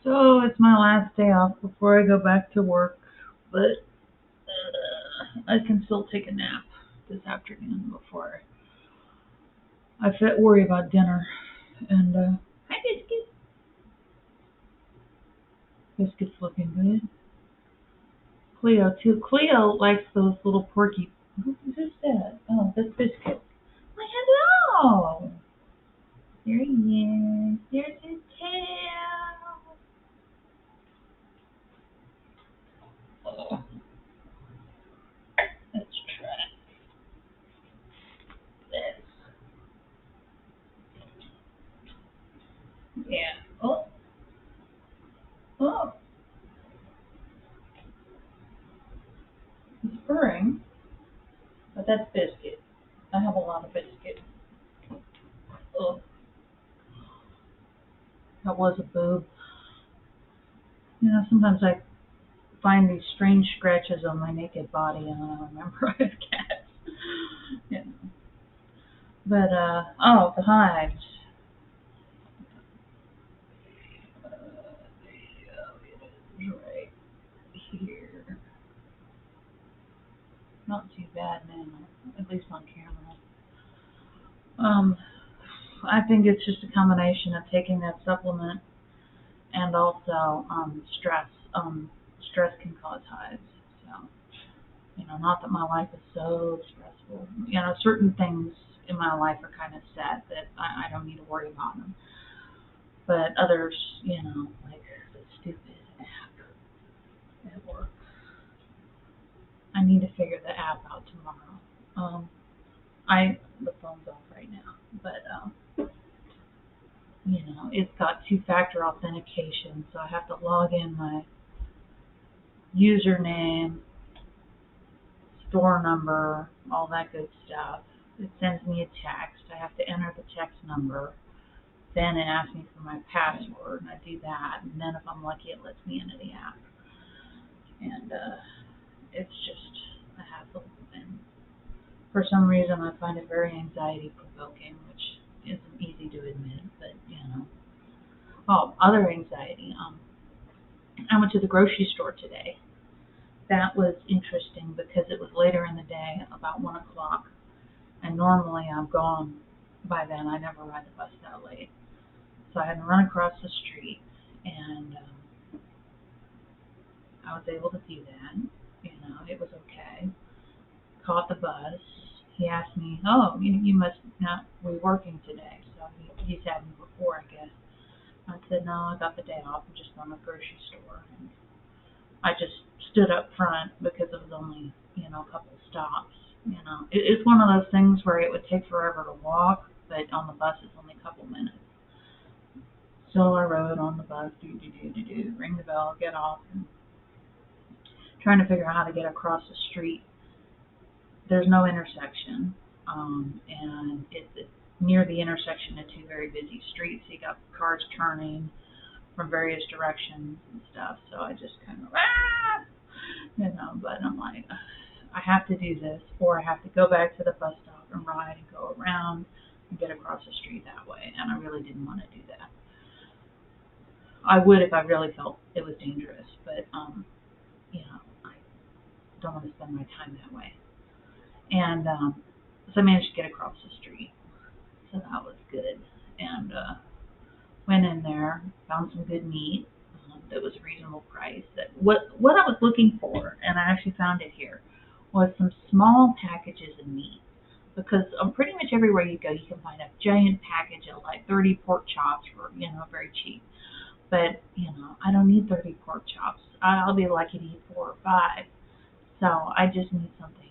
So it's my last day off before I go back to work, but I can still take a nap this afternoon before worry about dinner. And hi, Biscuit. Biscuit's looking good. Cleo too. Cleo likes those little porky. Who's that? Oh, that's Biscuit. Why, hello. There he is. There's his tail. Oh, let's try this. Yeah. Oh, oh. He's purring, but that's Biscuit. I have a lot of Biscuit. Oh, that was a boob. You know, sometimes I find these strange scratches on my naked body, and I remember I have cats. Yeah. But oh, the hives. Yeah, it is right here. Not too bad now, at least on camera. I think it's just a combination of taking that supplement and also stress. Stress can cause hives. So, not that my life is so stressful. Certain things in my life are kind of set that I don't need to worry about them. But others, like the stupid app at work. I need to figure the app out tomorrow. The phone's off right now, but it's got two-factor authentication, so I have to log in my username, store number, all that good stuff. It sends me a text. I have to enter the text number. Then it asks me for my password, and I do that. And then if I'm lucky, it lets me into the app. And it's just a hassle. And for some reason, I find it very anxiety-provoking, which isn't easy to admit, but. Oh, other anxiety. I went to the grocery store today. That was interesting because it was later in the day, about 1 o'clock, and normally I'm gone by then. I never ride the bus that late. So I had to run across the street, and I was able to do that. It was okay. Caught the bus. He asked me, oh, you must not be working today. So he's had me before, I guess. I said, no, I got the day off. I'm just going to the grocery store. And I just stood up front because it was only, a couple of stops. It's one of those things where it would take forever to walk, but on the bus it's only a couple minutes. So I rode on the bus, ring the bell, get off, and trying to figure out how to get across the street. There's no intersection, and it's near the intersection of two very busy streets. So you got cars turning from various directions and stuff. So I just kind of, but I'm like, I have to do this, or I have to go back to the bus stop and ride and go around and get across the street that way. And I really didn't want to do that. I would if I really felt it was dangerous, but I don't want to spend my time that way. And so I managed to get across the street, so that was good. And went in there, found some good meat that was a reasonable price. What I was looking for, and I actually found it here, was some small packages of meat. Because pretty much everywhere you go, you can find a giant package of like 30 pork chops for very cheap. But I don't need 30 pork chops. I'll be lucky to eat 4 or 5. So I just need something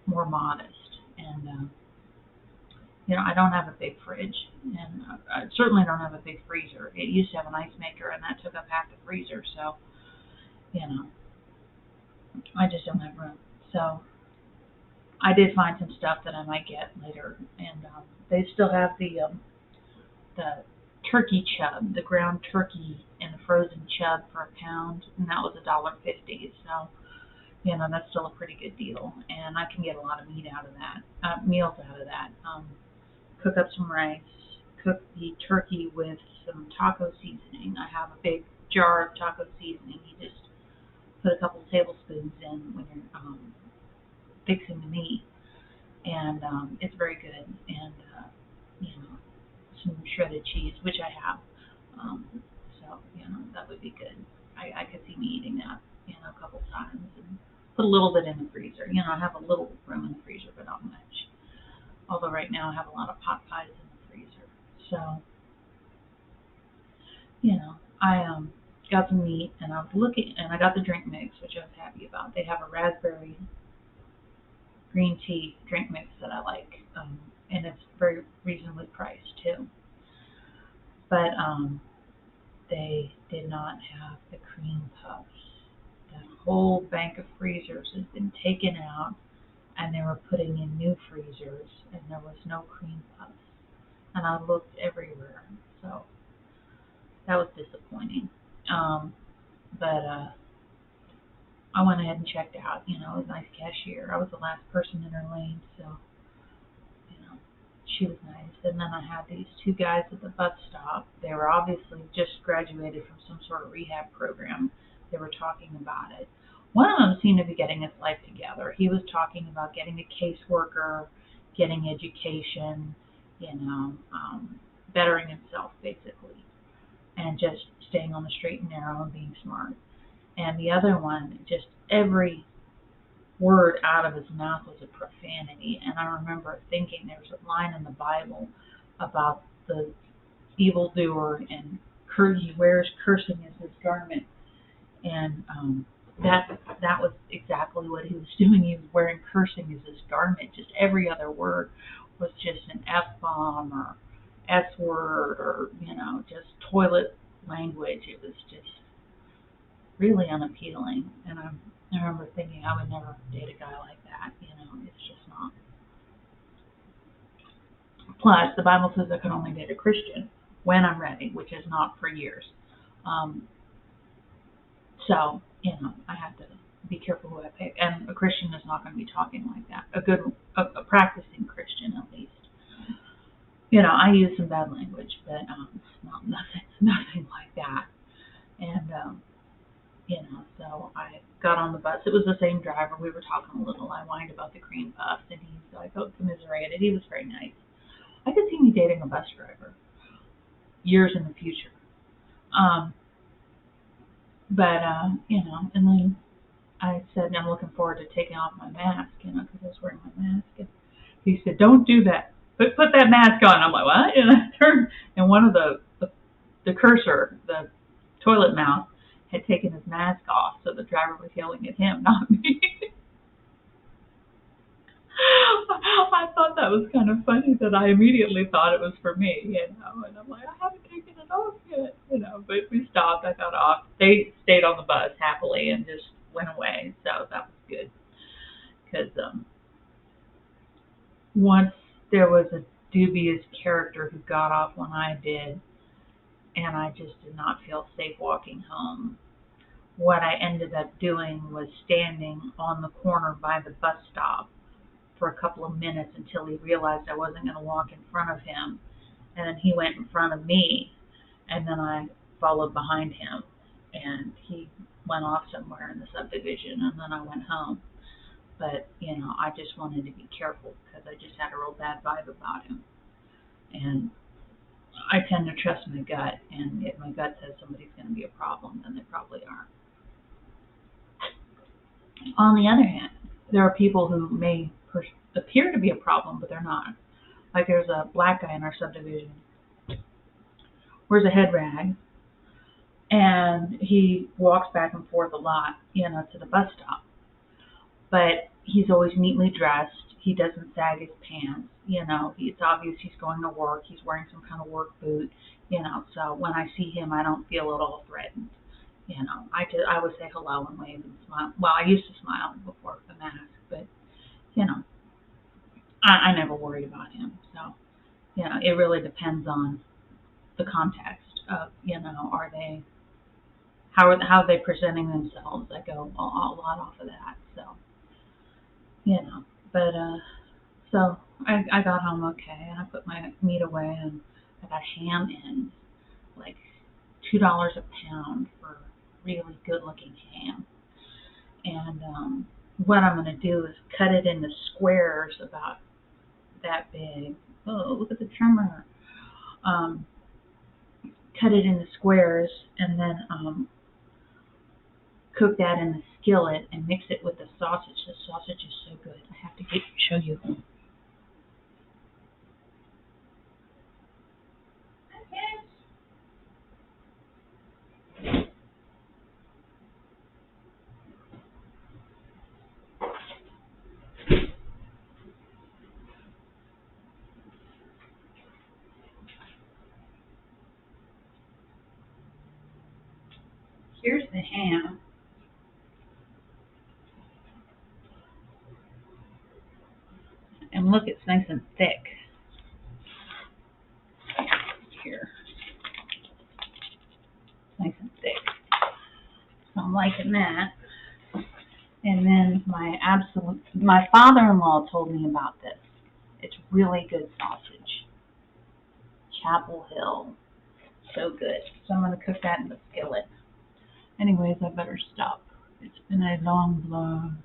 more modest. And I don't have a big fridge, and I certainly don't have a big freezer. It used to have an ice maker, and that took up half the freezer. So I just don't have room. So I did find some stuff that I might get later, and they still have the turkey chub, the ground turkey and the frozen chub for a pound, and that was $1.50. So that's still a pretty good deal, and I can get a lot of meals out of that. Cook up some rice, cook the turkey with some taco seasoning. I have a big jar of taco seasoning. You just put a couple tablespoons in when you're fixing the meat, and it's very good. And you know, some shredded cheese, which I have. Um, so that would be good. I could see me eating that a couple times, and put a little bit in the freezer. I have a little room in the freezer, but not much. Although right now I have a lot of pot pies in the freezer. So I got some meat, and I was looking, and I got the drink mix, which I was happy about. They have a raspberry green tea drink mix that I like, and it's very reasonably priced too. But they did not have the cream puffs. That whole bank of freezers has been taken out, and they were putting in new freezers, and there was no cream puffs. And I looked everywhere, so that was disappointing. But I went ahead and checked out. It was a nice cashier. I was the last person in her lane, so she was nice. And then I had these two guys at the bus stop. They were obviously just graduated from some sort of rehab program. They were talking about it. One of them seemed to be getting his life together. He was talking about getting a caseworker, getting education, bettering himself basically, and just staying on the straight and narrow and being smart. And the other one, just every word out of his mouth was a profanity. And I remember thinking there was a line in the Bible about the evildoer, and he wears cursing as his garment. And that was exactly what he was doing. He was wearing cursing as his garment. Just every other word was just an F-bomb or S-word, or just toilet language. It was just really unappealing. And I remember thinking I would never date a guy like that. It's just not. Plus, the Bible says I can only date a Christian when I'm ready, which is not for years. So, I have to be careful who I pick. And a Christian is not going to be talking like that. A practicing Christian, at least. I use some bad language, but nothing like that. And so I got on the bus. It was the same driver. We were talking a little. I whined about the cream puffs, and he's like, oh, commiserated. He was very nice. I could see me dating a bus driver years in the future. But and then I said, I'm looking forward to taking off my mask, because I was wearing my mask. And he said, don't do that. Put that mask on. I'm like, what? And I turned, and one of the cursor, the toilet mouse, had taken his mask off, so the driver was yelling at him, not me. I thought that was kind of funny that I immediately thought it was for me, and I'm like, I haven't taken it off yet, but we stopped, I got off. They stayed on the bus happily and just went away, so that was good. Because once there was a dubious character who got off when I did, and I just did not feel safe walking home. What I ended up doing was standing on the corner by the bus stop for a couple of minutes until he realized I wasn't going to walk in front of him. And then he went in front of me, and then I followed behind him, and he went off somewhere in the subdivision, and then I went home. But, I just wanted to be careful because I just had a real bad vibe about him. And I tend to trust my gut, and if my gut says somebody's going to be a problem, then they probably are. On the other hand, there are people who may appear to be a problem, but they're not. Like there's a black guy in our subdivision, wears a head rag, and he walks back and forth a lot, to the bus stop. But he's always neatly dressed. He doesn't sag his pants. It's obvious he's going to work. He's wearing some kind of work boot. So when I see him, I don't feel at all threatened. I would say hello and wave and smile. Well, I used to smile before the mask, but I never worried about him. So it really depends on the context of are they how are they presenting themselves. I go a lot off of that. So but so I got home okay, and I put my meat away, and I got ham in like $2 a pound for really good looking ham. And what I'm going to do is cut it into squares about that big. Oh, look at the trimmer. Cut it into squares and then cook that in the skillet and mix it with the sausage. The sausage is so good. I have to show you. Here's the ham. And look, it's nice and thick. Here. Nice and thick. So I'm liking that. And then my father-in-law told me about this. It's really good sausage. Chapel Hill. So good. So I'm going to cook that in the skillet. Anyways, I better stop. It's been a long vlog.